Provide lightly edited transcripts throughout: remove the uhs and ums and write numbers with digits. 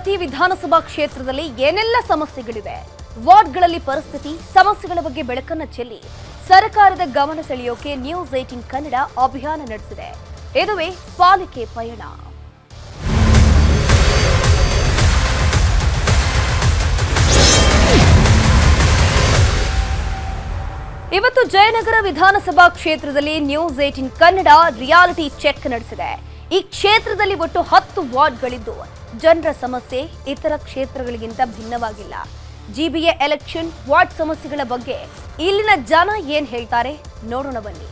ವ್ಯಾಪ್ತಿ ವಿಧಾನಸಭಾ ಕ್ಷೇತ್ರದಲ್ಲಿ ಏನೆಲ್ಲ ಸಮಸ್ಯೆಗಳಿವೆ, ವಾರ್ಡ್ಗಳಲ್ಲಿ ಪರಿಸ್ಥಿತಿ, ಸಮಸ್ಯೆಗಳ ಬಗ್ಗೆ ಬೆಳಕನ್ನು ಚೆಲ್ಲಿ ಸರ್ಕಾರದ ಗಮನ ಸೆಳೆಯೋಕೆ ನ್ಯೂಸ್ 18 ಕನ್ನಡ ಅಭಿಯಾನ ನಡೆಸಿದೆ. ಇದುವೇ ಪಾಲಿಕೆ ಪಯಣ. ಇವತ್ತು ಜಯನಗರ ವಿಧಾನಸಭಾ ಕ್ಷೇತ್ರದಲ್ಲಿ ನ್ಯೂಸ್ 18 ಕನ್ನಡ ರಿಯಾಲಿಟಿ ಚೆಕ್ ನಡೆಸಿದೆ. ಈ ಕ್ಷೇತ್ರದಲ್ಲಿ ಒಟ್ಟು 10 ವಾರ್ಡ್ಗಳಿದ್ದು ಜನರ ಸಮಸ್ಯೆ ಇತರ ಕ್ಷೇತ್ರಗಳಿಗಿಂತ ಭಿನ್ನವಾಗಿಲ್ಲ. ಜಿಬಿಎ ಎಲೆಕ್ಷನ್ ವಾರ್ಡ್ ಸಮಸ್ಯೆಗಳ ಬಗ್ಗೆ ಇಲ್ಲಿನ ಜನ ಏನ್ ಹೇಳ್ತಾರೆ ನೋಡೋಣ ಬನ್ನಿ.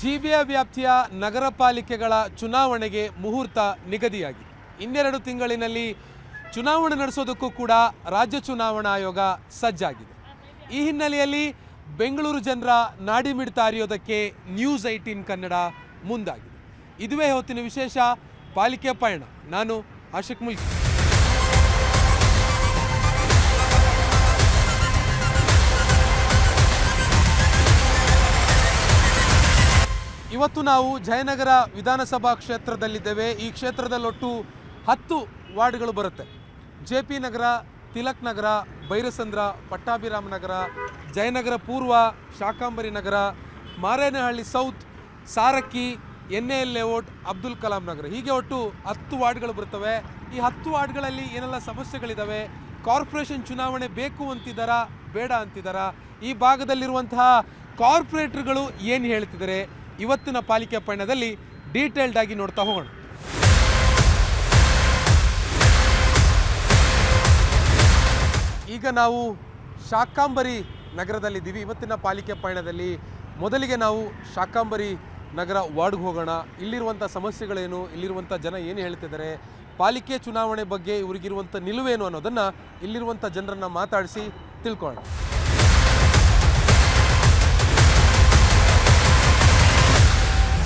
ಜಿಬಿಎ ವ್ಯಾಪ್ತಿಯ ನಗರ ಪಾಲಿಕೆಗಳ ಚುನಾವಣೆಗೆ ಮುಹೂರ್ತ ನಿಗದಿಯಾಗಿದೆ. 2 ತಿಂಗಳಿನಲ್ಲಿ ಚುನಾವಣೆ ನಡೆಸೋದಕ್ಕೂ ಕೂಡ ರಾಜ್ಯ ಚುನಾವಣಾ ಆಯೋಗ ಸಜ್ಜಾಗಿದೆ. ಈ ಹಿನ್ನೆಲೆಯಲ್ಲಿ ಬೆಂಗಳೂರು ಜನರ ನಾಡಿಮಿಡಿತ ಅರಿಯೋದಕ್ಕೆ ನ್ಯೂಸ್ 18 ಕನ್ನಡ ಮುಂದಾಗಿದೆ. ಇದುವೇ ಹೊತ್ತಿನ ವಿಶೇಷ ಪಾಲಿಕೆ ಪಯಣ. ನಾನು ಆಶಿಕ್ ಮುಲ್ಕಿ. ಇವತ್ತು ನಾವು ಜಯನಗರ ವಿಧಾನಸಭಾ ಕ್ಷೇತ್ರದಲ್ಲಿದ್ದೇವೆ. ಈ ಕ್ಷೇತ್ರದಲ್ಲೊಟ್ಟು 10 ವಾರ್ಡ್ಗಳು ಬರುತ್ತೆ. JP ನಗರ, ತಿಲಕ್ ನಗರ, ಬೈರಸಂದ್ರ, ಪಟ್ಟಾಭಿರಾಮ ನಗರ, ಜಯನಗರ ಪೂರ್ವ, Shakambari Nagar, Marenahalli south, Sarakki, NAL layout, Abdul Kalam Nagar, ಹೀಗೆ ಒಟ್ಟು 10 ವಾರ್ಡ್ಗಳು ಬರ್ತವೆ. ಈ 10 ವಾರ್ಡ್ಗಳಲ್ಲಿ ಏನೆಲ್ಲ ಸಮಸ್ಯೆಗಳಿದ್ದಾವೆ, ಕಾರ್ಪೊರೇಷನ್ ಚುನಾವಣೆ ಬೇಕು ಅಂತಿದ್ದಾರಾ ಬೇಡ ಅಂತಿದ್ದಾರಾ, ಈ ಭಾಗದಲ್ಲಿರುವಂತಹ ಕಾರ್ಪೊರೇಟರ್ಗಳು ಏನು ಹೇಳ್ತಿದ್ದಾರೆ, ಇವತ್ತಿನ ಪಾಲಿಕೆ ಪಯಣದಲ್ಲಿ ಡೀಟೇಲ್ಡ್ ಆಗಿ ನೋಡ್ತಾ ಹೋಗೋಣ. ಈಗ ನಾವು ಶಾಕಾಂಬರಿ ನಗರದಲ್ಲಿದ್ದೀವಿ. ಇವತ್ತಿನ ಪಾಲಿಕೆ ಪಯಣದಲ್ಲಿ ಮೊದಲಿಗೆ ನಾವು ಶಾಕಾಂಬರಿ ನಗರ ವಾರ್ಡ್ಗೆ ಹೋಗೋಣ. ಇಲ್ಲಿರುವಂಥ ಸಮಸ್ಯೆಗಳೇನು, ಇಲ್ಲಿರುವಂಥ ಜನ ಏನು ಹೇಳ್ತಿದ್ದಾರೆ, ಪಾಲಿಕೆ ಚುನಾವಣೆ ಬಗ್ಗೆ ಇವರಿಗಿರುವಂಥ ನಿಲುವೇನು ಅನ್ನೋದನ್ನು ಇಲ್ಲಿರುವಂಥ ಜನರನ್ನು ಮಾತಾಡಿಸಿ ತಿಳ್ಕೊಳ್ಳೋಣ.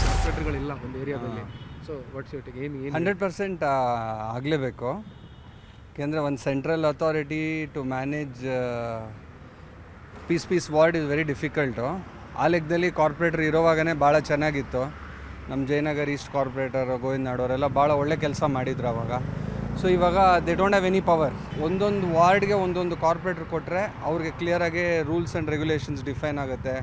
ಕಾರ್ಪೊರೇಟರ್ಗಳಿಲ್ಲ ಒಂದು ಏರಿಯಾದಲ್ಲಿ, ಸೊ ವಾಟ್ಸ್ ಯುವರ್ ಟೇಕ್? ಏನು 100% ಆಗಲೇಬೇಕು. ಯಾಕೆಂದರೆ ಒಂದು central authority to manage peace ward is very difficult. ಆ ಲೆಕ್ಕದಲ್ಲಿ ಕಾರ್ಪೊರೇಟರ್ ಇರೋವಾಗನೇ ಭಾಳ ಚೆನ್ನಾಗಿತ್ತು. ನಮ್ಮ ಜಯನಗರ್ ಈಸ್ಟ್ ಕಾರ್ಪೊರೇಟರ್ ಗೋವಿಂದ ನಾಡೋರೆಲ್ಲ ಭಾಳ ಒಳ್ಳೆ ಕೆಲಸ ಮಾಡಿದ್ರು ಅವಾಗ. ಸೊ ಇವಾಗ they don't have any power. ಒಂದೊಂದು ವಾರ್ಡ್ಗೆ ಒಂದೊಂದು ಕಾರ್ಪೊರೇಟರ್ ಕೊಟ್ಟರೆ ಅವ್ರಿಗೆ ಕ್ಲಿಯರಾಗಿ ರೂಲ್ಸ್ ಆ್ಯಂಡ್ ರೆಗ್ಯುಲೇಷನ್ಸ್ ಡಿಫೈನ್ ಆಗುತ್ತೆ.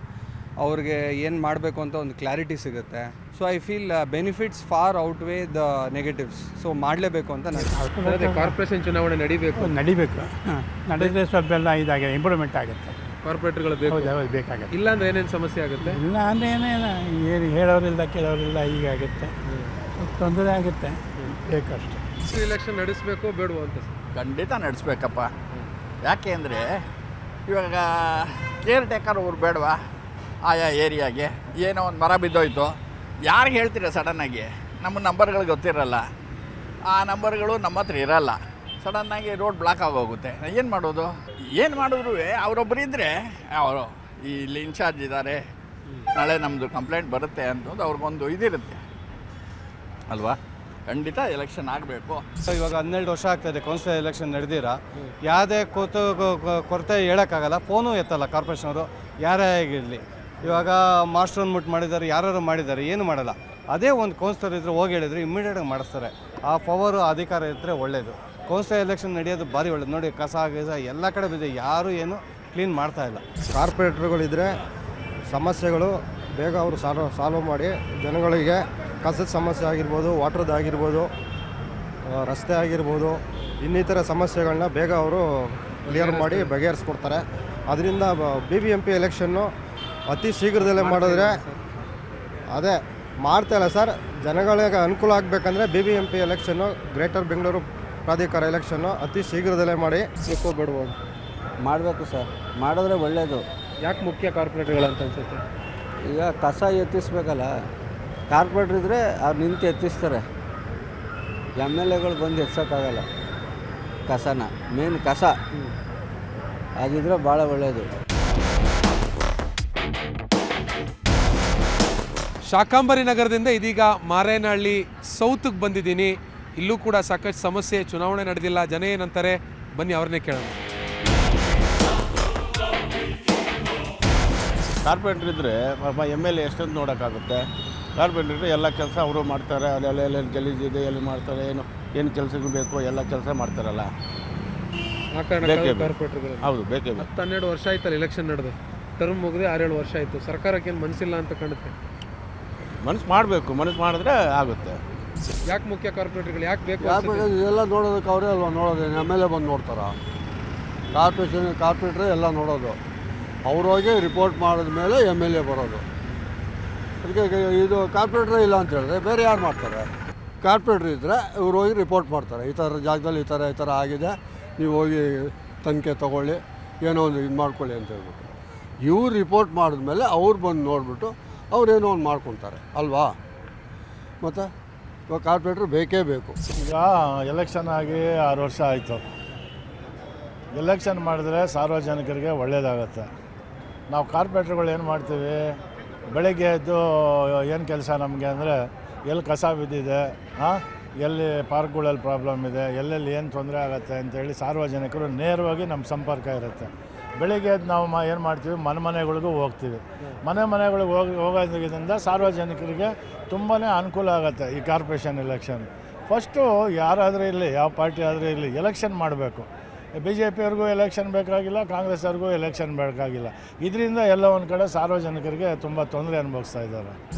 ಅವ್ರಿಗೆ ಏನು ಮಾಡಬೇಕು ಅಂತ ಒಂದು ಕ್ಲಾರಿಟಿ ಸಿಗುತ್ತೆ. So I feel benefits far outweigh the negatives. So ಮಾಡಲೇಬೇಕು ಅಂತ ನಾನು. ಕಾರ್ಪೊರೇಷನ್ ಚುನಾವಣೆ ನಡಿಬೇಕು ನಡೆದರೆ ಸ್ವಲ್ಪ ಎಲ್ಲ ಇದಾಗಿದೆ, ಇಂಪ್ರೂವ್ಮೆಂಟ್ ಆಗುತ್ತೆ. ಕಾರ್ಪೊರೇಟರ್ಗಳು ಬೇಕು, ಬೇಕಾಗುತ್ತೆ. ಇಲ್ಲ ಅಂದ್ರೆ ಏನೇನು ಸಮಸ್ಯೆ ಆಗುತ್ತೆ? ಇಲ್ಲ ಅಂದರೆ ಏನೇನು ಏನು ಹೇಳೋರಿಲ್ಲ ಕೇಳೋರಿಲ್ಲ, ಹೀಗಾಗುತ್ತೆ, ತೊಂದರೆ ಆಗುತ್ತೆ. ಬೇಕಷ್ಟೆ. ಎಲೆಕ್ಷನ್ ನಡೆಸಬೇಕು ಬೇಡವು ಅಂತ? ಖಂಡಿತ ನಡೆಸ್ಬೇಕಪ್ಪ. ಯಾಕೆ ಅಂದರೆ ಇವಾಗ ಕೇರ್ ಟೇಕರ್ ಅವ್ರು ಬೇಡವಾ? ಆಯಾ ಏರಿಯಾಗೆ ಏನೋ ಒಂದು ಮರ ಬಿದ್ದೋಯ್ತು, ಯಾರಿಗೆ ಹೇಳ್ತೀರ ಸಡನ್ನಾಗಿ? ನಮ್ಮ ನಂಬರ್ಗಳು ಗೊತ್ತಿರಲ್ಲ, ಆ ನಂಬರ್ಗಳು ನಮ್ಮ ಹತ್ರ ಇರಲ್ಲ. ಸಡನ್ನಾಗಿ ರೋಡ್ ಬ್ಲಾಕ್ ಆಗೋಗುತ್ತೆ. ಏನು ಮಾಡೋದು? ಏನು ಮಾಡಿದ್ರು ಅವರೊಬ್ಬರು ಇದ್ದರೆ ಅವರು ಇಲ್ಲಿ ಇನ್ಚಾರ್ಜ್ ಇದ್ದಾರೆ, ನಾಳೆ ನಮ್ಮದು ಕಂಪ್ಲೇಂಟ್ ಬರುತ್ತೆ ಅನ್ನೋದು ಅವ್ರಿಗೊಂದು ಇದಿರುತ್ತೆ ಅಲ್ವಾ? ಖಂಡಿತ ಎಲೆಕ್ಷನ್ ಆಗಬೇಕು. ಸೊ ಇವಾಗ 12 ವರ್ಷ ಆಗ್ತಾಯಿದೆ ಕೌನ್ಸಿಲರ್ ಎಲೆಕ್ಷನ್ ನಡೆದಿರ. ಯಾವುದೇ ಕೊರತೆ ಹೇಳೋಕ್ಕಾಗಲ್ಲ. ಫೋನು ಎತ್ತಲ್ಲ ಕಾರ್ಪೊರೇಷನವರು, ಯಾರೇ ಆಗಿರಲಿ. ಇವಾಗ ಮಾಸ್ಟರ್ ಅಂದ್ಬಿಟ್ಟು ಮಾಡಿದ್ದಾರೆ, ಯಾರು ಮಾಡಿದ್ದಾರೆ, ಏನು ಮಾಡಲ್ಲ. ಅದೇ ಒಂದು ಕೌನ್ಸಿಲರ್ ಇದ್ದರೆ ಹೋಗಿ ಹೇಳಿದರೆ ಇಮ್ಮಿಡಿಯೇಟಾಗಿ ಮಾಡಿಸ್ತಾರೆ. ಆ ಪವರು ಅಧಿಕಾರ ಇದ್ದರೆ ಒಳ್ಳೆಯದು. ಕೌನ್ಸಿಲರ್ ಎಲೆಕ್ಷನ್ ನಡೆಯೋದು ಭಾರಿ ಒಳ್ಳೆಯದು. ನೋಡಿ, ಕಸ ಎಲ್ಲ ಕಡೆ ಬಿದ್ದಿದೆ, ಯಾರೂ ಏನು ಕ್ಲೀನ್ ಮಾಡ್ತಾಯಿಲ್ಲ. ಕಾರ್ಪೊರೇಟರ್ಗಳಿದ್ದರೆ ಸಮಸ್ಯೆಗಳು ಬೇಗ ಅವರು ಸಾಲ್ವ್ ಮಾಡಿ ಜನಗಳಿಗೆ ಕಸದ ಸಮಸ್ಯೆ ಆಗಿರ್ಬೋದು, ವಾಟ್ರದ್ದು ಆಗಿರ್ಬೋದು, ರಸ್ತೆ ಆಗಿರ್ಬೋದು, ಇನ್ನಿತರ ಸಮಸ್ಯೆಗಳನ್ನ ಬೇಗ ಅವರು ಕ್ಲಿಯರ್ ಮಾಡಿ ಬಗೆಹರಿಸ್ಕೊಡ್ತಾರೆ. ಅದರಿಂದ BBMP ಎಲೆಕ್ಷನ್ನು ಅತಿ ಶೀಘ್ರದಲ್ಲೇ ಮಾಡಿದ್ರೆ ಅದೇ ಮಾಡ್ತಾಯಿಲ್ಲ ಸರ್. ಜನಗಳಿಗೆ ಅನುಕೂಲ ಆಗಬೇಕಂದ್ರೆ BBMP ಎಲೆಕ್ಷನ್ನು, ಗ್ರೇಟರ್ ಬೆಂಗಳೂರು ಪ್ರಾಧಿಕಾರ ಎಲೆಕ್ಷನ್ನು ಅತಿ ಶೀಘ್ರದಲ್ಲೇ ಮಾಡಿ ಬಿಡ್ಬೋದು. ಮಾಡಬೇಕು ಸರ್, ಮಾಡಿದ್ರೆ ಒಳ್ಳೆಯದು. ಯಾಕೆ ಮುಖ್ಯ ಕಾರ್ಪೊರೇಟರ್ಗಳು ಅಂತ ಅನ್ಸುತ್ತೆ? ಈಗ ಕಸ ಎತ್ತಿಸ್ಬೇಕಲ್ಲ, ಕಾರ್ಪೊರೇಟ್ರ್ ಇದ್ದರೆ ಅವ್ರು ನಿಂತು ಎತ್ತಿಸ್ತಾರೆ. MLAಗಳು ಬಂದು ಎತ್ಸೋಕ್ಕಾಗಲ್ಲ ಕಸನ. ಮೇನ್ ಕಸ ಅದಿದ್ರೆ ಭಾಳ ಒಳ್ಳೆಯದು. ಶಾಕಾಂಬರಿ ನಗರದಿಂದ ಇದೀಗ ಮಾರೇನಹಳ್ಳಿ ಸೌತ್ಗೆ ಬಂದಿದ್ದೀನಿ. ಇಲ್ಲೂ ಕೂಡ ಸಾಕಷ್ಟು ಸಮಸ್ಯೆ, ಚುನಾವಣೆ ನಡೆದಿಲ್ಲ, ಜನ ಏನಂತಾರೆ ಬನ್ನಿ ಅವ್ರನ್ನೇ ಕೇಳೋಣ. ಕಾರ್ಪೊರೇಟ್ರ್ ಇದ್ದರೆ ಎಮ್ ಎಲ್ ಎ ಎಷ್ಟೊಂದು ನೋಡೋಕ್ಕಾಗುತ್ತೆ. ಕಾರ್ಪೊರೇಟ್ರ್ ಇದ್ದರೆ ಎಲ್ಲ ಕೆಲಸ ಅವರು ಮಾಡ್ತಾರೆ, ಅಲ್ಲೆಲ್ಲ ಗಲೀಜಿದೆ ಎಲ್ಲಿ ಮಾಡ್ತಾರೆ, ಏನು ಕೆಲಸಗಳು ಬೇಕು ಎಲ್ಲ ಕೆಲಸ ಮಾಡ್ತಾರಲ್ಲ. ಆ ಕಾರಣ ಬೇಕೇ ಬೇಕು. ಕಾರ್ಪೊರೇಟರ್ಗಳು ಹೌದು, ಬೇಕೇ ಬೇಕು. 12 ವರ್ಷ ಆಯ್ತಲ್ಲ ಎಲೆಕ್ಷನ್ ನಡೆದು, ಟರ್ಮ್ ಮುಗಿದು 6-7 ವರ್ಷ ಆಯಿತು. ಸರ್ಕಾರಕ್ಕೆ ಏನು ಮನಸ್ಸಿಲ್ಲ ಅಂತ ಕಾಣುತ್ತೆ. ಮನಸ್ಸು ಮಾಡಬೇಕು, ಮನಸ್ಸು ಮಾಡಿದ್ರೆ ಆಗುತ್ತೆ. ಯಾಕೆ ಮುಖ್ಯ ಕಾರ್ಪೊರೇಟರ್ಗಳು ಯಾಕೆ ಬೇಕು ಎಲ್ಲ ನೋಡೋದಕ್ಕೆ ಅವರೇ ಅಲ್ವಾ ನೋಡೋದೇನು, ಎಮ್ ಎಲ್ ಎ ಬಂದು ನೋಡ್ತಾರ? ಕಾರ್ಪೊರೇಟ್ರೇ ಎಲ್ಲ ನೋಡೋದು. ಅವ್ರು ಹೋಗಿ ರಿಪೋರ್ಟ್ ಮಾಡಿದ ಮೇಲೆ ಎಮ್ ಎಲ್ ಎ ಬರೋದು. ಅದಕ್ಕೆ ಇದು ಕಾರ್ಪೊರೇಟ್ರೇ ಇಲ್ಲ ಅಂತ ಹೇಳಿದ್ರೆ ಬೇರೆ ಯಾರು ಮಾಡ್ತಾರೆ? ಕಾರ್ಪೊರೇಟ್ರ್ ಇದ್ದರೆ ಇವ್ರು ಹೋಗಿ ರಿಪೋರ್ಟ್ ಮಾಡ್ತಾರೆ, ಈ ಥರ ಜಾಗದಲ್ಲಿ ಈ ಥರ ಆಗಿದೆ, ನೀವು ಹೋಗಿ ತನಿಖೆ ತೊಗೊಳ್ಳಿ, ಏನೋ ಒಂದು ಇದು ಮಾಡ್ಕೊಳ್ಳಿ ಅಂತ ಹೇಳ್ಬಿಟ್ಟು ಇವ್ರು ರಿಪೋರ್ಟ್ ಮಾಡಿದ್ಮೇಲೆ ಅವ್ರು ಬಂದು ನೋಡಿಬಿಟ್ಟು ಅವ್ರೇನೋ ಒಂದು ಮಾಡ್ಕೊತಾರೆ ಅಲ್ವಾ? ಮತ್ತು ಇವಾಗ ಕಾರ್ಪೊರೇಟ್ರ್ ಬೇಕೇ ಬೇಕು. ಈಗ ಎಲೆಕ್ಷನ್ ಆಗಿ 6 ವರ್ಷ ಆಯಿತು. ಎಲೆಕ್ಷನ್ ಮಾಡಿದ್ರೆ ಸಾರ್ವಜನಿಕರಿಗೆ ಒಳ್ಳೆಯದಾಗತ್ತೆ. ನಾವು ಕಾರ್ಪೊರೇಟ್ರುಗಳು ಏನು ಮಾಡ್ತೀವಿ, ಬೆಳಗ್ಗೆ ಎದ್ದು ಏನು ಕೆಲಸ ನಮಗೆ ಅಂದರೆ ಎಲ್ಲಿ ಕಸ ಬಿದ್ದಿದೆ, ಎಲ್ಲಿ ಪಾರ್ಕ್ಗಳಲ್ಲಿ ಪ್ರಾಬ್ಲಮ್ ಇದೆ, ಎಲ್ಲೆಲ್ಲಿ ಏನು ತೊಂದರೆ ಆಗುತ್ತೆ ಅಂತೇಳಿ ಸಾರ್ವಜನಿಕರು ನೇರವಾಗಿ ನಮ್ಮ ಸಂಪರ್ಕ ಇರುತ್ತೆ. ಬೆಳಿಗ್ಗೆ ಎದ್ದು ನಾವು ಏನು ಮಾಡ್ತೀವಿ, ಮನೆಗಳಿಗೂ ಹೋಗ್ತೀವಿ. ಮನೆಗಳಿಗೆ ಹೋಗೋದ್ರಿಂದ ಸಾರ್ವಜನಿಕರಿಗೆ ತುಂಬಾ ಅನುಕೂಲ ಆಗುತ್ತೆ. ಈ ಕಾರ್ಪೊರೇಷನ್ ಎಲೆಕ್ಷನ್ ಫಸ್ಟು ಯಾರಾದರೂ ಇರಲಿ, ಯಾವ ಪಾರ್ಟಿ ಆದರೂ ಇರಲಿ, ಎಲೆಕ್ಷನ್ ಮಾಡಬೇಕು. BJP ಅವ್ರಿಗೂ ಎಲೆಕ್ಷನ್ ಬೇಕಾಗಿಲ್ಲ, ಕಾಂಗ್ರೆಸ್ ಅವ್ರಿಗೂ ಎಲೆಕ್ಷನ್ ಬೇಕಾಗಿಲ್ಲ. ಇದರಿಂದ ಎಲ್ಲ ಒಂದು ಕಡೆ ಸಾರ್ವಜನಿಕರಿಗೆ ತುಂಬ ತೊಂದರೆ ಅನುಭವಿಸ್ತಾ ಇದ್ದಾರೆ.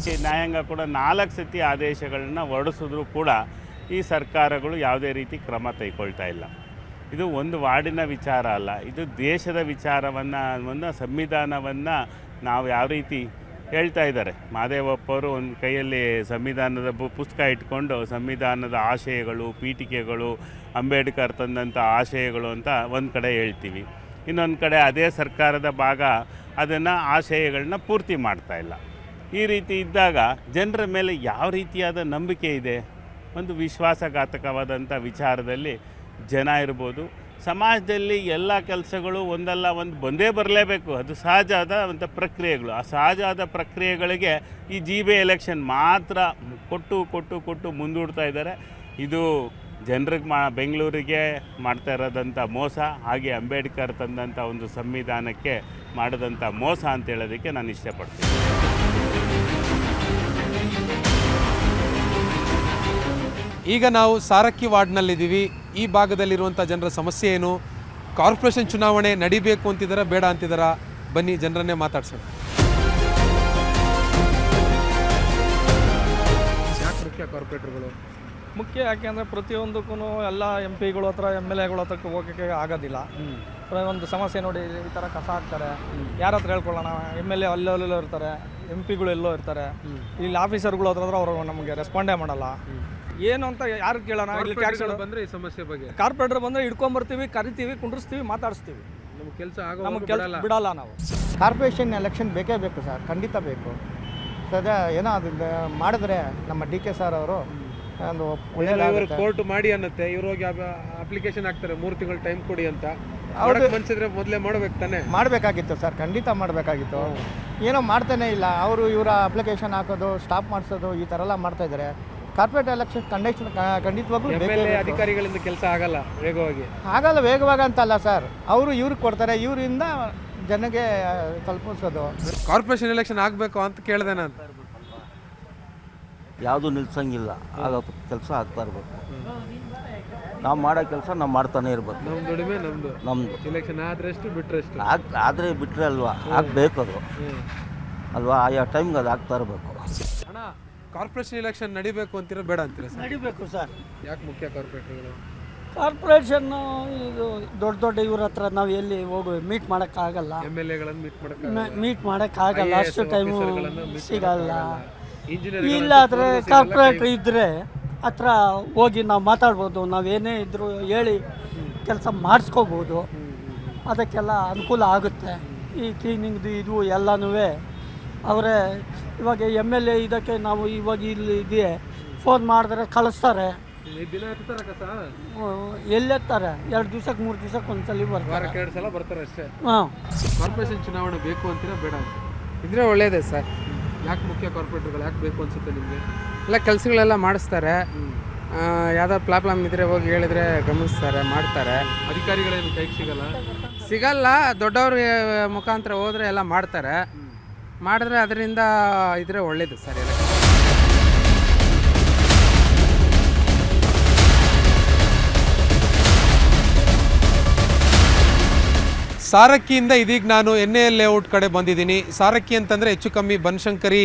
ನ್ಯಾಯಾಂಗ ಕೂಡ 4 ಸತಿ ಆದೇಶಗಳನ್ನ ಹೊರಡಿಸಿದ್ರು ಕೂಡ ಈ ಸರ್ಕಾರಗಳು ಯಾವುದೇ ರೀತಿ ಕ್ರಮ ತೆಗೆದುಕೊಳ್ತಾ ಇಲ್ಲ. ಇದು ಒಂದು ವಾರ್ಡಿನ ವಿಚಾರ ಅಲ್ಲ, ಇದು ದೇಶದ ವಿಚಾರವನ್ನು ಸಂವಿಧಾನವನ್ನು ನಾವು ಯಾವ ರೀತಿ ಹೇಳ್ತಾ ಇದ್ದಾರೆ. ಮಹದೇವಪ್ಪವರು ಒಂದು ಕೈಯಲ್ಲಿ ಸಂವಿಧಾನದ ಪುಸ್ತಕ ಇಟ್ಕೊಂಡು ಸಂವಿಧಾನದ ಆಶಯಗಳು, ಪೀಠಿಕೆಗಳು, ಅಂಬೇಡ್ಕರ್ ತಂದಂಥ ಆಶಯಗಳು ಅಂತ ಒಂದು ಕಡೆ ಹೇಳ್ತೀವಿ, ಇನ್ನೊಂದು ಕಡೆ ಅದೇ ಸರ್ಕಾರದ ಭಾಗ ಅದನ್ನು ಆಶಯಗಳನ್ನ ಪೂರ್ತಿ ಮಾಡ್ತಾ ಇಲ್ಲ. ಈ ರೀತಿ ಇದ್ದಾಗ ಜನರ ಮೇಲೆ ಯಾವ ರೀತಿಯಾದ ನಂಬಿಕೆ ಇದೆ? ಒಂದು ವಿಶ್ವಾಸಘಾತಕವಾದಂಥ ವಿಚಾರದಲ್ಲಿ ಜನ ಇರ್ಬೋದು, ಸಮಾಜದಲ್ಲಿ ಎಲ್ಲ ಕೆಲಸಗಳು ಒಂದಲ್ಲ ಒಂದು ಬಂದೇ ಬರಲೇಬೇಕು. ಅದು ಸಹಜವಾದ ಒಂದು ಪ್ರಕ್ರಿಯೆಗಳು. ಆ ಸಹಜವಾದ ಪ್ರಕ್ರಿಯೆಗಳಿಗೆ ಈ GB ಎಲೆಕ್ಷನ್ ಮಾತ್ರ ಕೊಟ್ಟು ಮುಂದೂಡ್ತಾ ಇದ್ದಾರೆ. ಇದು ಜನರಿಗೆ ಬೆಂಗಳೂರಿಗೆ ಮಾಡ್ತಾ ಇರೋದಂಥ ಮೋಸ, ಹಾಗೆ ಅಂಬೇಡ್ಕರ್ ತಂದಂಥ ಒಂದು ಸಂವಿಧಾನಕ್ಕೆ ಮಾಡಿದಂಥ ಮೋಸ ಅಂತ ಹೇಳೋದಕ್ಕೆ ನಾನು ಇಷ್ಟಪಡ್ತೀನಿ. ಈಗ ನಾವು ಸಾರಕ್ಕಿ ವಾರ್ಡ್ನಲ್ಲಿದ್ದೀವಿ. ಈ ಭಾಗದಲ್ಲಿರುವಂಥ ಜನರ ಸಮಸ್ಯೆ ಏನು, ಕಾರ್ಪೊರೇಷನ್ ಚುನಾವಣೆ ನಡಿಬೇಕು ಅಂತಿದ್ದಾರಾ ಬೇಡ ಅಂತಿದ್ದಾರಾ? ಬನ್ನಿ ಜನರನ್ನೇ ಮಾತಾಡ್ಸೋಣ. ಯಾಕೆ ಮುಖ್ಯ ಕಾರ್ಪೊರೇಟರ್ಗಳು? ಮುಖ್ಯ ಯಾಕೆಂದರೆ ಪ್ರತಿಯೊಂದಕ್ಕೂ ಎಲ್ಲ MP ಗಳ ಹತ್ರ MLA ಗಳ ಹತ್ರಕ್ಕೆ ಹೋಗೋಕ್ಕೆ ಆಗೋದಿಲ್ಲ. ಒಂದು ಸಮಸ್ಯೆ ನೋಡಿ, ಈ ಥರ ಕಸ ಹಾಕ್ತಾರೆ, ಯಾರ ಹತ್ರ ಹೇಳ್ಕೊಳ್ಳೋಣ? MLA ಅಲ್ಲೆಲ್ಲೋ ಇರ್ತಾರೆ, MP ಗಳು ಎಲ್ಲೋ ಇರ್ತಾರೆ, ಇಲ್ಲಿ ಆಫೀಸರ್ಗಳು ಹತ್ರ ಅವರು ನಮಗೆ ರೆಸ್ಪಾಂಡೇ ಮಾಡಲ್ಲ. ಏನು ಅಂತ ಯಾರು ಕೇಳೋಣ? ಇಲ್ಲಿ ಟ್ಯಾಕ್ಸ್ ಬಂದರೆ ಈ ಸಮಸ್ಯೆ ಬಗ್ಗೆ ಕಾರ್ಪೊರೇಟರ್ ಬಂದರೆ ಹಿಡ್ಕೊಂಬರ್ತೀವಿ, ಕರಿತೀವಿ, ಕುಂಡ್ರಿಸ್ತೀವಿ, ಮಾತಾಡಿಸ್ತೀವಿ. ನಮ್ಮ ಕೆಲಸ ನಮಗೆ ಕೆಲಸ ಬಿಡಲ್ಲ ನಾವು. ಕಾರ್ಪೊರೇಷನ್ ಎಲೆಕ್ಷನ್ ಬೇಕೇ ಬೇಕು ಸರ್, ಖಂಡಿತ ಬೇಕು. ಸದ್ಯ ಏನೋ ಅದರಿಂದ ಮಾಡಿದ್ರೆ ನಮ್ಮ DK ಸರ್ ಅವರು ಒಂದು ಒಳ್ಳೆಯದಾಗುತ್ತೆ. ಕೋರ್ಟ್ ಮಾಡಿ ಅನ್ನತ್ತೆ, ಇವ್ರು ಹೋಗಿ ಅಪ್ಲಿಕೇಶನ್ ಹಾಕ್ತಾರೆ 3 ತಿಂಗಳು ಟೈಮ್ ಕೊಡಿ ಅಂತ. ಮನ್ಸಿದ್ರೆ ಮೊದಲೇ ಮಾಡಬೇಕು ತಾನೆ? ಮಾಡಬೇಕಾಗಿತ್ತು ಸರ್, ಖಂಡಿತ ಮಾಡಬೇಕಾಗಿತ್ತು. ಏನೋ ಮಾಡ್ತಾನೆ ಇಲ್ಲ ಅವರು. ಇವರ ಅಪ್ಲಿಕೇಶನ್ ಹಾಕೋದು, ಸ್ಟಾಪ್ ಮಾಡಿಸೋದು, ಈ ಥರ ಎಲ್ಲ ಮಾಡ್ತಾಯಿದ್ದಾರೆ. ಕಾರ್ಪೊರೇಟ್ ಎಲೆಕ್ಷನ್ ಖಂಡಿತವಾಗ್ಲೂ ಅಧಿಕಾರಿಗಳಿಂದ ಕೆಲಸ ಆಗಲ್ಲ ವೇಗವಾಗಿ ಅಂತಲ್ಲ ಸರ್, ಅವರು ಇವ್ರಿಗೆ ಕೊಡ್ತಾರೆ, ಇವರಿಂದ ಜನಗೆ ತಲುಪಿಸೋದು. ಕಾರ್ಪೊರೇಷನ್ ಎಲೆಕ್ಷನ್ ಆಗಬೇಕು ಅಂತ ಕೇಳಿದೆ ನಾನು. ಯಾವುದು ನಿಲ್ಸಂಗಿಲ್ಲ, ಆಗೋ ಕೆಲಸ ಆಗ್ತಾ ಇರಬೇಕು. ನಾವು ಮಾಡೋ ಕೆಲಸ ನಾವು ಮಾಡ್ತಾನೆ ಇರ್ಬೇಕು. ನಮ್ಮ ದುಡಿಮೆ ನಮ್ಮದು. ಎಲೆಕ್ಷನ್ ಆದ್ರೆಷ್ಟು ಬಿಟ್ರೆಷ್ಟು ಆದರೆ ಬಿಟ್ಟರೆ ಅಲ್ವಾ ಆಗಬೇಕು ಅದು ಅಲ್ವಾ, ಆಯಾ ಟೈಮ್ಗೆ ಅದು ಆಗ್ತಾ ಇರಬೇಕು. ಅಣ್ಣ, ಕಾರ್ಪೊರೇಷನ್ ಎಲೆಕ್ಷನ್ ನಡಿಬೇಕು ಅಂತೀರಾ ಬೇಡ ಅಂತೀರಾ? ನಡಿಬೇಕು ಸರ್. ಯಾಕೆ ಮುಖ್ಯ ಕಾರ್ಪೊರೇಟರ್ಗಳು? ಕಾರ್ಪೊರೇಷನ್ನು ಇದು ದೊಡ್ಡ ಇವ್ರ ಹತ್ರ ನಾವು ಎಲ್ಲಿ ಹೋಗಿ ಮೀಟ್ ಮಾಡೋಕ್ಕಾಗಲ್ಲ. MLA ಗಳನ್ನು ಮೀಟ್ ಮಾಡೋಕ್ಕಾಗಲ್ಲ, ಅಷ್ಟು ಟೈಮು ಸಿಗಲ್ಲ. ಇಲ್ಲಾದರೆ ಕಾರ್ಪೊರೇಟ್ರ್ ಇದ್ದರೆ ಹತ್ರ ಹೋಗಿ ನಾವು ಮಾತಾಡ್ಬೋದು, ನಾವೇನೇ ಇದ್ದರೂ ಹೇಳಿ ಕೆಲಸ ಮಾಡಿಸ್ಕೋಬೋದು. ಅದಕ್ಕೆಲ್ಲ ಅನುಕೂಲ ಆಗುತ್ತೆ. ಈ ಕ್ಲೀನಿಂಗ್ದು ಇದು ಎಲ್ಲನೂ ಅವರೇ. ಇವಾಗ MLA ಇದಕ್ಕೆ ನಾವು ಇವಾಗ ಇಲ್ಲಿ ಇದೆಯೇ ಫೋನ್ ಮಾಡಿದ್ರೆ ಕಳಿಸ್ತಾರೆ, ಎಲ್ಲೆತ್ತಾರೆ. 2 ದಿವಸಕ್ಕೆ 3 ದಿವಸಕ್ಕೆ ಒಂದ್ಸಲ ಬರ್ತಾರೆ, 2 ಸಲ ಬರ್ತಾರೆ ಅಷ್ಟೇ. ಹಾಂ. ಕಾರ್ಪೊರೇಷನ್ ಚುನಾವಣೆ ಬೇಕು ಅಂತೀರಾ ಬೇಡ ಅಂತ? ಇದ್ರೆ ಒಳ್ಳೇದೇ ಸರ್. ಯಾಕೆ ಮುಖ್ಯ ಕಾರ್ಪೊರೇಟರ್ಗಳು ಯಾಕೆ ಬೇಕು ಅನ್ಸುತ್ತೆ ನಿಮಗೆ? ಎಲ್ಲ ಕೆಲಸಗಳೆಲ್ಲ ಮಾಡಿಸ್ತಾರೆ, ಯಾವುದೋ ಪ್ರಾಬ್ಲಮ್ ಇದ್ದರೆ ಹೋಗಿ ಹೇಳಿದ್ರೆ ಗಮನಿಸ್ತಾರೆ, ಮಾಡ್ತಾರೆ. ಅಧಿಕಾರಿಗಳೇನು ಕೈಗೆ ಸಿಗಲ್ಲ? ಸಿಗಲ್ಲ, ದೊಡ್ಡವ್ರ ಮುಖಾಂತರ ಹೋದರೆ ಎಲ್ಲ ಮಾಡ್ತಾರೆ. ಮಾಡಿದ್ರೆ ಅದರಿಂದ ಇದ್ರೆ ಒಳ್ಳೇದು ಸರ್ ಎಲ್ಲ. ಸಾರಕ್ಕಿಯಿಂದ ಇದೀಗ ನಾನು NAL ಲೇಔಟ್ ಕಡೆ ಬಂದಿದ್ದೀನಿ. ಸಾರಕ್ಕಿ ಅಂತಂದರೆ ಹೆಚ್ಚು ಕಮ್ಮಿ ಬನಶಂಕರಿ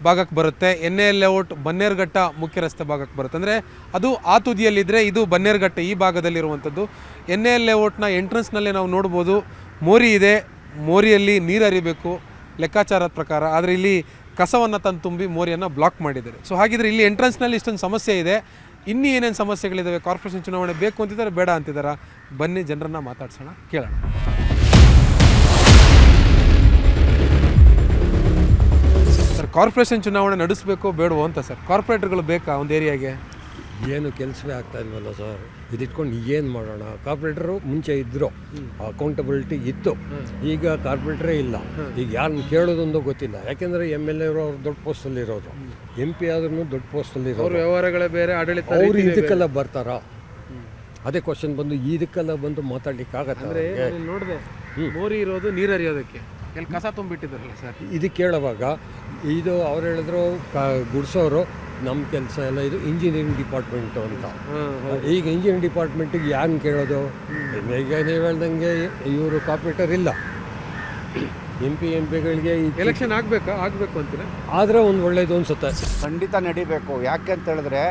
ಭಾಗಕ್ಕೆ ಬರುತ್ತೆ. NAL ಲೇಔಟ್ ಬನ್ನೇರುಘಟ್ಟ ಮುಖ್ಯ ರಸ್ತೆ ಭಾಗಕ್ಕೆ ಬರುತ್ತೆ. ಅಂದರೆ ಅದು ಆ ತುದಿಯಲ್ಲಿದ್ದರೆ ಇದು ಬನ್ನೇರುಘಟ್ಟ ಈ ಭಾಗದಲ್ಲಿರುವಂಥದ್ದು. NAL ಲೇಔಟ್ನ ಎಂಟ್ರೆನ್ಸ್ನಲ್ಲೇ ನಾವು ನೋಡ್ಬೋದು ಮೋರಿ ಇದೆ, ಮೋರಿಯಲ್ಲಿ ನೀರು ಹರಿಬೇಕು ಲೆಕ್ಕಾಚಾರದ ಪ್ರಕಾರ. ಆದರೆ ಇಲ್ಲಿ ಕಸವನ್ನು ತಂದು ತುಂಬಿ ಮೋರಿಯನ್ನು ಬ್ಲಾಕ್ ಮಾಡಿದ್ದಾರೆ. ಸೊ ಹಾಗಿದ್ರೆ ಇಲ್ಲಿ ಎಂಟ್ರೆನ್ಸ್ನಲ್ಲಿ ಇಷ್ಟೊಂದು ಸಮಸ್ಯೆ ಇದೆ. ಇನ್ನೂ ಏನೇನು ಸಮಸ್ಯೆಗಳಿದ್ದಾವೆ, ಕಾರ್ಪೊರೇಷನ್ ಚುನಾವಣೆ ಬೇಕು ಅಂತಿದ್ದಾರೆ ಬೇಡ ಅಂತಿದ್ದಾರೆ, ಬನ್ನಿ ಜನರನ್ನು ಮಾತಾಡ್ಸೋಣ, ಕೇಳೋಣ. ಸರ್, ಕಾರ್ಪೊರೇಷನ್ ಚುನಾವಣೆ ನಡೆಸಬೇಕೋ ಬೇಡವೋ ಅಂತ ಸರ್, ಕಾರ್ಪೊರೇಟರ್ಗಳು ಬೇಕಾ ಒಂದು ಏರಿಯಾಗೆ? ಏನು ಕೆಲಸವೇ ಆಗ್ತಾ ಇಲ್ವಲ್ಲ ಸರ್, ಇದಿಟ್ಕೊಂಡು ಏನು ಮಾಡೋಣ? ಕಾರ್ಪೊರೇಟರು ಮುಂಚೆ ಇದ್ದರು, ಅಕೌಂಟಬಿಲಿಟಿ ಇತ್ತು, ಈಗ ಕಾರ್ಪೊರೇಟರೇ ಇಲ್ಲ. ಈಗ ಯಾರನ್ನ ಕೇಳೋದೊಂದು ಗೊತ್ತಿಲ್ಲ. ಯಾಕೆಂದರೆ MLA ಅವರು ದೊಡ್ಡ ಪೋಸ್ಟಲ್ಲಿರೋರು, MP ಆದ್ರೂ ದೊಡ್ಡ ಪೋಸ್ಟಲ್ಲಿರೋರು, ವ್ಯವಹಾರಗಳೇ ಬೇರೆ, ಆಡಳಿತ ಅವರು ಇದಕ್ಕೆಲ್ಲ ಬರ್ತಾರಾ? ಅದೇ ಕ್ವಶನ್ ಬಂದು ಇದಕ್ಕೆಲ್ಲ ಬಂದು ಮಾತಾಡ್ಲಿಕ್ಕೆ ಆಗತ್ತೆ? ನೋಡಿದೆ ಮೋರಿ ಇರೋದು ನೀರು ಹರಿಯೋದಕ್ಕೆ, ಎಲ್ಲಿ ಕಸ ತುಂಬಿಟ್ಟಿದ್ದಾರಲ್ಲ ಸರ್. ಇದು ಕೇಳುವಾಗ ಇದು ಅವ್ರು ಹೇಳಿದ್ರು ಗುಡ್ಸೋರು ನಮ್ಮ ಕೆಲಸ ಎಲ್ಲ ಇದು ಇಂಜಿನಿಯರಿಂಗ್ ಡಿಪಾರ್ಟ್ಮೆಂಟು ಅಂತ. ಈಗ ಇಂಜಿನಿಯರಿಂಗ್ ಡಿಪಾರ್ಟ್ಮೆಂಟಿಗೆ ಯಾರು ಕೇಳೋದು? ಈಗ ನೀವು ಹೇಳ್ದಂಗೆ ಇವರು ಕಾರ್ಪೊರೇಟರ್ ಇಲ್ಲ, MP ಗಳಿಗೆ ಎಲೆಕ್ಷನ್ ಆಗಬೇಕು ಅಂತೀರ? ಆದರೆ ಒಂದು ಒಳ್ಳೇದು ಅನ್ಸುತ್ತೆ. ಖಂಡಿತ ನಡಿಬೇಕು. ಯಾಕೆ ಅಂತ ಹೇಳಿದ್ರೆ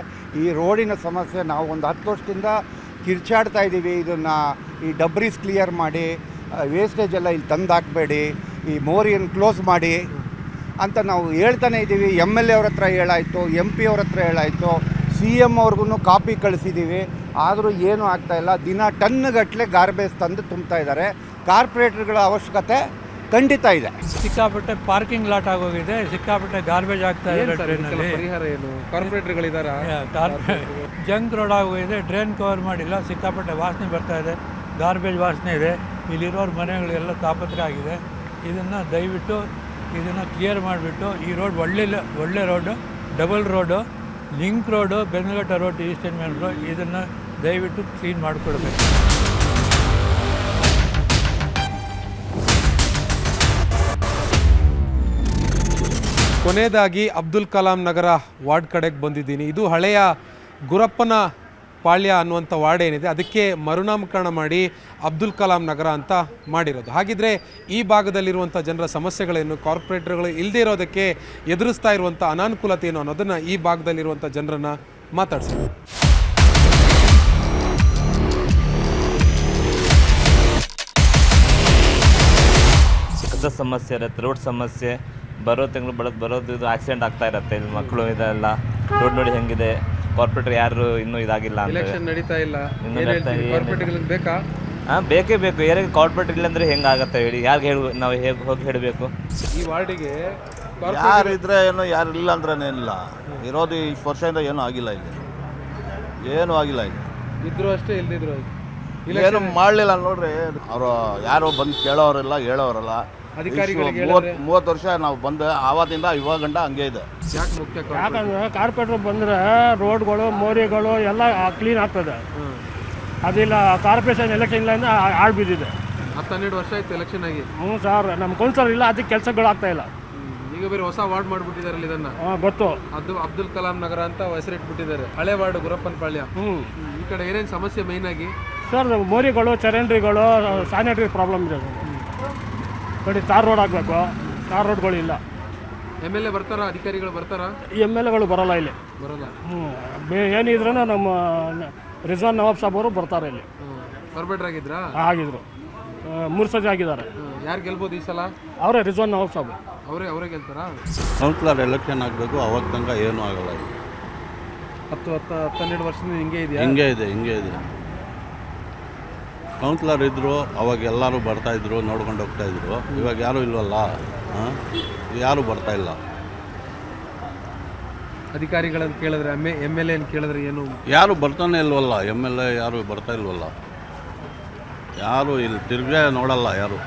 ಈ ರೋಡಿನ ಸಮಸ್ಯೆ ನಾವು ಒಂದು 10 ವರ್ಷದಿಂದ ಕಿರ್ಚಾಡ್ತಾ ಇದ್ದೀವಿ. ಇದನ್ನು ಈ ಡಬ್ರೀಸ್ ಕ್ಲಿಯರ್ ಮಾಡಿ, ವೇಸ್ಟೇಜ್ ಎಲ್ಲ ಇಲ್ಲಿ ತಂದು ಹಾಕಬೇಡಿ, ಈ ಮೋರಿಯನ್ನು ಕ್ಲೋಸ್ ಮಾಡಿ ಅಂತ ನಾವು ಹೇಳ್ತಾನೆ ಇದ್ದೀವಿ. MLA ಅವ್ರ ಹತ್ರ ಹೇಳಾಯಿತು, MP ಅವ್ರ ಹತ್ರ ಹೇಳಾಯಿತು, CM ಅವ್ರಿಗೂ ಕಾಪಿ ಕಳಿಸಿದ್ದೀವಿ. ಆದರೂ ಏನೂ ಆಗ್ತಾಯಿಲ್ಲ. ದಿನ ಟನ್ಗಟ್ಟಲೆ ಗಾರ್ಬೇಜ್ ತಂದು ತುಂಬ್ತಾ ಇದ್ದಾರೆ. ಕಾರ್ಪೊರೇಟರ್ಗಳ ಅವಶ್ಯಕತೆ ಖಂಡಿತ ಇದೆ. ಸಿಕ್ಕಾಪಟ್ಟೆ ಪಾರ್ಕಿಂಗ್ ಲಾಟ್ ಆಗೋಗಿದೆ, ಸಿಕ್ಕಾಪಟ್ಟೆ ಗಾರ್ಬೇಜ್ ಆಗ್ತಾ ಇದೆ ಟ್ರೈನಲ್ಲಿ. ಪರಿಹಾರ ಏನು? ಕಾರ್ಪೊರೇಟರ್ಗಳಿದಾರ? ಜಂಕ್ ರೋಡ್ ಆಗೋಗಿದೆ, ಡ್ರೈನ್ ಕವರ್ ಮಾಡಿಲ್ಲ, ಸಿಕ್ಕಾಪಟ್ಟೆ ವಾಸನೆ ಬರ್ತಾ ಇದೆ, ಗಾರ್ಬೇಜ್ ವಾಸನೆ ಇದೆ. ಇಲ್ಲಿರೋರ ಮನೆಗಳಿಗೆಲ್ಲ ತಾಪತ್ರೆ ಆಗಿದೆ. ಇದನ್ನು ದಯವಿಟ್ಟು ಇದನ್ನು ಕ್ಲಿಯರ್ ಮಾಡಿಬಿಟ್ಟು ಈ ರೋಡ್ ಒಳ್ಳೆ road, double road, link road, Bannerghatta road, eastern main road, ಇದನ್ನು ದಯವಿಟ್ಟು ಕ್ಲೀನ್ ಮಾಡಿಕೊಡ್ಬೇಕು. ಕೊನೆಯದಾಗಿ ಅಬ್ದುಲ್ ಕಲಾಂ ನಗರ ವಾರ್ಡ್ ಕಡೆಗೆ ಬಂದಿದ್ದೀನಿ. ಇದು ಹಳೆಯ ಗುರಪ್ಪನ ಪಾಳ್ಯ ಅನ್ನುವಂಥ ವಾರ್ಡ್ ಏನಿದೆ ಅದಕ್ಕೆ ಮರುನಾಮಕರಣ ಮಾಡಿ ಅಬ್ದುಲ್ ಕಲಾಂ ನಗರ ಅಂತ ಮಾಡಿರೋದು. ಹಾಗಿದ್ರೆ ಈ ಭಾಗದಲ್ಲಿರುವಂಥ ಜನರ ಸಮಸ್ಯೆಗಳೇನು, ಕಾರ್ಪೊರೇಟರ್ಗಳು ಇಲ್ಲದೇ ಇರೋದಕ್ಕೆ ಎದುರಿಸ್ತಾ ಇರುವಂಥ ಅನಾನುಕೂಲತೆ ಏನು ಅನ್ನೋದನ್ನು ಈ ಭಾಗದಲ್ಲಿರುವಂಥ ಜನರನ್ನು ಮಾತಾಡ್ಸೋಣ. ಸಮಸ್ಯೆ ಇರುತ್ತೆ, ರೋಡ್ ಸಮಸ್ಯೆ, ಬರೋ ತಿಂಗಳು ಬರೋದು ಇದು ಆಕ್ಸಿಡೆಂಟ್ ಆಗ್ತಾ ಇರುತ್ತೆ. ಇಲ್ಲಿ ಮಕ್ಕಳು ಇದೆಲ್ಲ ರೋಡ್ ನೋಡಿ ಹೆಂಗಿದೆ. ಕಾರ್ಪೊರೇಟರ್ ಯಾರು ಇನ್ನೂ ಇದಾಗಿಲ್ಲ, ನಡೀತಾ ಇಲ್ಲ. ಬೇಕಾ? ಬೇಕೇ ಬೇಕು. ಯಾರಿಗೆ ಕಾರ್ಪೊರೇಟರ್ ಇಲ್ಲ ಅಂದರೆ ಹೆಂಗಾಗತ್ತೆ ಹೇಳಿ? ಯಾರಿಗೆ ನಾವು ಹೇಗೆ ಹೋಗಿ ಹೇಳಬೇಕು? ಈ ವಾರ್ಡಿಗೆ ಯಾರಿದ್ರೆ ಏನೋ, ಯಾರು ಇಲ್ಲ ಅಂದ್ರೇನಿಲ್ಲ. ಇರೋದು ಇಷ್ಟು ವರ್ಷದಿಂದ ಏನೂ ಆಗಿಲ್ಲ, ಇಲ್ಲಿ ಏನೂ ಆಗಿಲ್ಲ. ಇಲ್ಲಿ ಇದ್ರು ಅಷ್ಟೇ, ಇಲ್ದಿದ್ರು ಏನು ಮಾಡಲಿಲ್ಲ ನೋಡ್ರಿ. ಅವರು ಯಾರು ಬಂದು ಕೇಳೋರಲ್ಲ, ಹೇಳೋರಲ್ಲ. 30 ವರ್ಷ ನಾವು ಬಂದು ಆವತ್ತಿಂದ ಇವಾಗ ಗಂಟ ಹಂಗೆ ಇದೆ. ಯಾಕಂದರೆ ಕಾರ್ಪೊರೇಟರ್ ಬಂದರೆ ರೋಡ್ಗಳು, ಮೋರಿಗಳು ಎಲ್ಲ ಕ್ಲೀನ್ ಆಗ್ತದೆ. ಅದಿಲ್ಲ, ಕಾರ್ಪೊರೇಷನ್ ಎಲೆಕ್ಷನ್ ಇಲ್ಲ ಅಂದರೆ ಹಾಳು ಬಿದ್ದಿದೆ. 12 ವರ್ಷ ಆಯ್ತು ಎಲೆಕ್ಷನ್ ಆಗಿ. ಸರ್, ನಮ್ಮ ಕೌನ್ಸಲರ್ ಇಲ್ಲ, ಅದಕ್ಕೆ ಕೆಲಸಗಳು ಆಗ್ತಾ ಇಲ್ಲ. ಈಗ ಬೇರೆ ಹೊಸ ವಾರ್ಡ್ ಮಾಡಿಬಿಟ್ಟಿದ್ದಾರೆ ಇದನ್ನ. ಗೊತ್ತು, ಅಬ್ದುಲ್ ಕಲಾಂ ನಗರ ಅಂತ ಹೆಸರಿಟ್ಬಿಟ್ಟಿದ್ದಾರೆ. ಹಳೆ ವಾರ್ಡ್ ಗುರಪ್ಪನ ಪಾಳ್ಯ. ಈ ಕಡೆ ಏನೇನು ಸಮಸ್ಯೆ ಮೈನ್ ಆಗಿ? ಸರ್, ಮೋರಿಗಳು, ಚರಂಡಿಗಳು, ಸ್ಯಾನಿಟರಿ ಪ್ರಾಬ್ಲಮ್ ಇದೆ. ಕಡೆ ತಾರ್ ರೋಡ್ ಆಗಬೇಕು, ತಾರ್ ರೋಡ್ಗಳು ಇಲ್ಲ. MLA ಬರ್ತಾರ, ಅಧಿಕಾರಿಗಳು ಬರ್ತಾರ? MLAಗಳು ಬರೋಲ್ಲ ಇಲ್ಲಿ, ಬರೋಲ್ಲ. ಏನಿದ್ರೂ ನಮ್ಮ ರಿಜ್ವಾನ್ ನವಾಬ್ ಸಾಬ್ ಅವರು ಬರ್ತಾರೆ ಇಲ್ಲಿ. ಕಾರ್ಪೊರೇಟರ್ ಆಗಿದ್ರಾ? ಆಗಿದ್ರು, 3 ಸತಿ ಆಗಿದ್ದಾರೆ. ಯಾರು ಗೆಲ್ಬೋದು ಈ ಸಲ? ಅವರೇ, ರಿಜ್ವಾನ್ ನವಾಬ್ ಸಾಬ್ ಅವರೇ ಗೆಲ್ತಾರಾ? ಕೌನ್ಸಿಲರ್ ಎಲೆಕ್ಷನ್ ಆಗಬೇಕು, ಅವಾಗ ತನಕ ಏನೂ ಆಗಲ್ಲ. 10-12 ವರ್ಷದಿಂದ ಹಿಂಗೆ ಇದೆಯಾ? ಹಿಂಗೆ ಇದೆ. ಕೌನ್ಸಿಲರ್ ಇದ್ದರು, ಅವಾಗ ಎಲ್ಲರೂ ಬರ್ತಾಯಿದ್ರು, ನೋಡ್ಕೊಂಡು ಹೋಗ್ತಾಯಿದ್ರು. ಇವಾಗ ಯಾರೂ ಇಲ್ವಲ್ಲ, ಯಾರೂ ಬರ್ತಾಯಿಲ್ಲ. ಅಧಿಕಾರಿಗಳನ್ನು ಕೇಳಿದ್ರೆ, MLA ಕೇಳಿದ್ರೆ ಏನು? ಯಾರು ಬರ್ತಾನೆ ಇಲ್ವಲ್ಲ, MLA ಯಾರು ಬರ್ತಾ ಇಲ್ವಲ್ಲ. ಯಾರು ಇಲ್ಲಿ ತಿರ್ಗೇ ನೋಡಲ್ಲ ಯಾರು.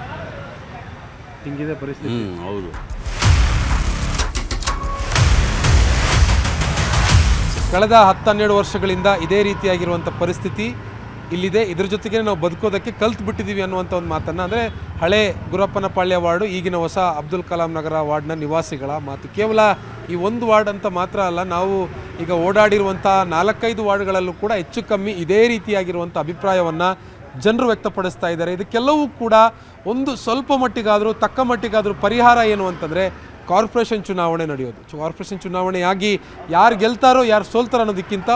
ಹಿಂಗಿದೆ ಪರಿಸ್ಥಿತಿ. ಹೌದು. ಕಳೆದ 10-12 ವರ್ಷಗಳಿಂದ ಇದೇ ರೀತಿಯಾಗಿರುವಂಥ ಪರಿಸ್ಥಿತಿ. ಇಲ್ಲಿದೆ, ಇದ್ರ ಜೊತೆಗೆ ನಾವು ಬದುಕೋದಕ್ಕೆ ಕಲ್ತು ಬಿಟ್ಟಿದ್ದೀವಿ ಅನ್ನುವಂಥ ಒಂದು ಮಾತನ್ನು, ಅಂದರೆ ಹಳೆ ಗುರಪ್ಪನಪಾಳ್ಯ ವಾರ್ಡು, ಈಗಿನ ಹೊಸ ಅಬ್ದುಲ್ ಕಲಾಂ ನಗರ ವಾರ್ಡ್ನ ನಿವಾಸಿಗಳ ಮಾತು. ಕೇವಲ ಈ ಒಂದು ವಾರ್ಡ್ ಅಂತ ಮಾತ್ರ ಅಲ್ಲ, ನಾವು ಈಗ ಓಡಾಡಿರುವಂಥ 4-5 ವಾರ್ಡ್ಗಳಲ್ಲೂ ಕೂಡ ಹೆಚ್ಚು ಕಮ್ಮಿ ಇದೇ ರೀತಿಯಾಗಿರುವಂಥ ಅಭಿಪ್ರಾಯವನ್ನು ಜನರು ವ್ಯಕ್ತಪಡಿಸ್ತಾ ಇದ್ದಾರೆ. ಇದಕ್ಕೆಲ್ಲವೂ ಕೂಡ ಒಂದು ಸ್ವಲ್ಪ ಮಟ್ಟಿಗಾದರೂ ತಕ್ಕ ಮಟ್ಟಿಗಾದರೂ ಪರಿಹಾರ ಏನು ಅಂತಂದರೆ ಕಾರ್ಪೊರೇಷನ್ ಚುನಾವಣೆ ನಡೆಯೋದು. ಕಾರ್ಪೊರೇಷನ್ ಚುನಾವಣೆಯಾಗಿ ಯಾರು ಗೆಲ್ತಾರೋ ಯಾರು ಸೋಲ್ತಾರೋ ಅನ್ನೋದಕ್ಕಿಂತ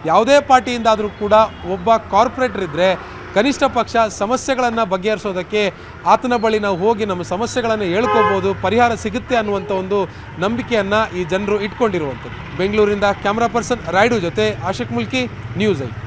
ಯಾವುದೇ ಪಾರ್ಟಿಯಿಂದಾದರೂ ಕೂಡ ಒಬ್ಬ ಕಾರ್ಪೊರೇಟರ್ ಇದ್ದರೆ ಕನಿಷ್ಠ ಪಕ್ಷ ಸಮಸ್ಯೆಗಳನ್ನು ಬಗೆಹರಿಸೋದಕ್ಕೆ ಆತನ ಬಳಿ ನಾವು ಹೋಗಿ ನಮ್ಮ ಸಮಸ್ಯೆಗಳನ್ನು ಹೇಳ್ಕೋಬೋದು, ಪರಿಹಾರ ಸಿಗುತ್ತೆ ಅನ್ನುವಂಥ ಒಂದು ನಂಬಿಕೆಯನ್ನು ಈ ಜನರು ಇಟ್ಕೊಂಡಿರುವಂಥದ್ದು. ಬೆಂಗಳೂರಿಂದ ಕ್ಯಾಮ್ರಾ ಪರ್ಸನ್ ರಾಯ್ಡು ಜೊತೆ ಆಶಿಕ್ ಮುಲ್ಕಿ, ನ್ಯೂಸ್ 8.